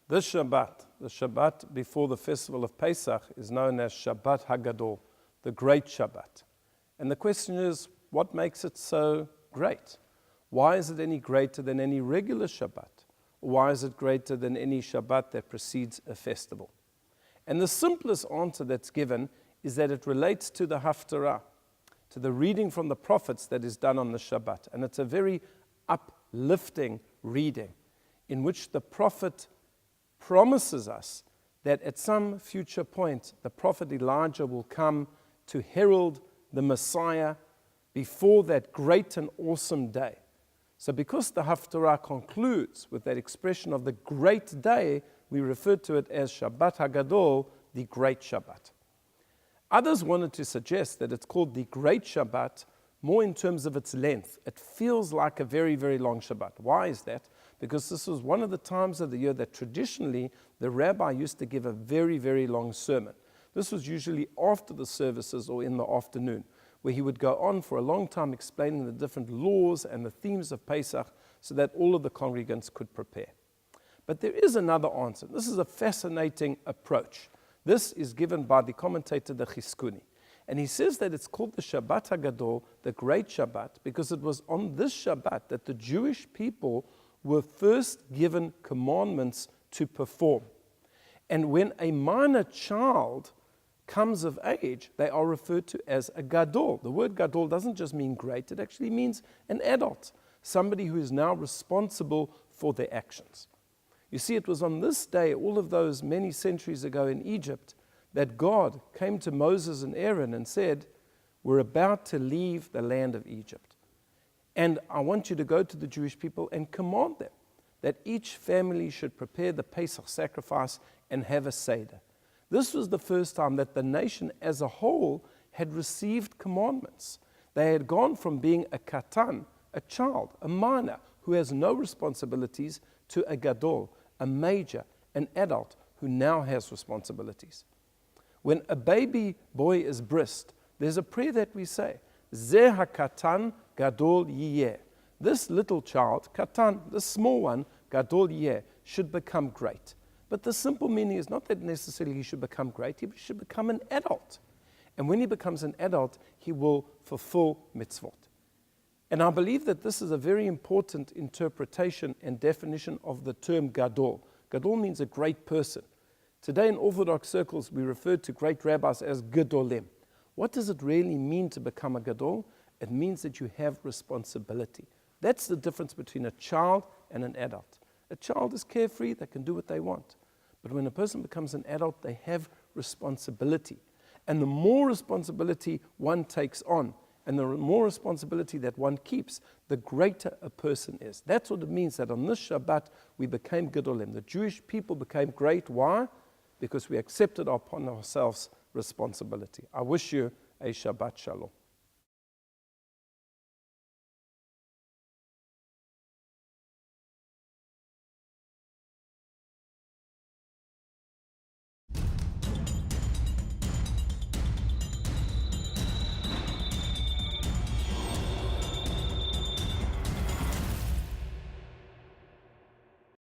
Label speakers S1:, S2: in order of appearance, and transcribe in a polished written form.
S1: This Shabbat, the Shabbat before the festival of Pesach, is known as Shabbat HaGadol, the great Shabbat. And the question is, what makes it so great? Why is it any greater than any regular Shabbat? Or why is it greater than any Shabbat that precedes a festival? And the simplest answer that's given is that it relates to the Haftarah, to the reading from the prophets that is done on the Shabbat. And it's a very uplifting reading in which the prophet promises us that at some future point, the prophet Elijah will come to herald the Messiah before that great and awesome day. So because the Haftarah concludes with that expression of the great day, we refer to it as Shabbat HaGadol, the great Shabbat. Others wanted to suggest that it's called the great Shabbat more in terms of its length. It feels like a very, very long Shabbat. Why is that? Because this was one of the times of the year that traditionally the rabbi used to give a very, very long sermon. This was usually after the services or in the afternoon, where he would go on for a long time explaining the different laws and the themes of Pesach so that all of the congregants could prepare. But there is another answer. This is a fascinating approach. This is given by the commentator, the Chizkuni. And he says that it's called the Shabbat HaGadol, the great Shabbat, because it was on this Shabbat that the Jewish people were first given commandments to perform. And when a minor child comes of age, they are referred to as a Gadol. The word Gadol doesn't just mean great, it actually means an adult, somebody who is now responsible for their actions. You see, it was on this day, all of those many centuries ago in Egypt, that God came to Moses and Aaron and said, we're about to leave the land of Egypt. And I want you to go to the Jewish people and command them that each family should prepare the Pesach sacrifice and have a Seder. This was the first time that the nation as a whole had received commandments. They had gone from being a katan, a child, a minor, who has no responsibilities, to a gadol, a major, an adult, who now has responsibilities. When a baby boy is brised, there's a prayer that we say, Zeh ha-katan gadol yiyeh. This little child, katan, this small one, gadol yiyeh, should become great. But the simple meaning is not that necessarily he should become great, he should become an adult. And when he becomes an adult, he will fulfill mitzvot. And I believe that this is a very important interpretation and definition of the term gadol. Gadol means a great person. Today in Orthodox circles, we refer to great rabbis as gedolim. What does it really mean to become a gadol? It means that you have responsibility. That's the difference between a child and an adult. A child is carefree, they can do what they want. But when a person becomes an adult, they have responsibility. And the more responsibility one takes on, and the more responsibility that one keeps, the greater a person is. That's what it means that on this Shabbat, we became Gedolim. The Jewish people became great. Why? Because we accepted upon ourselves responsibility. I wish you a Shabbat Shalom.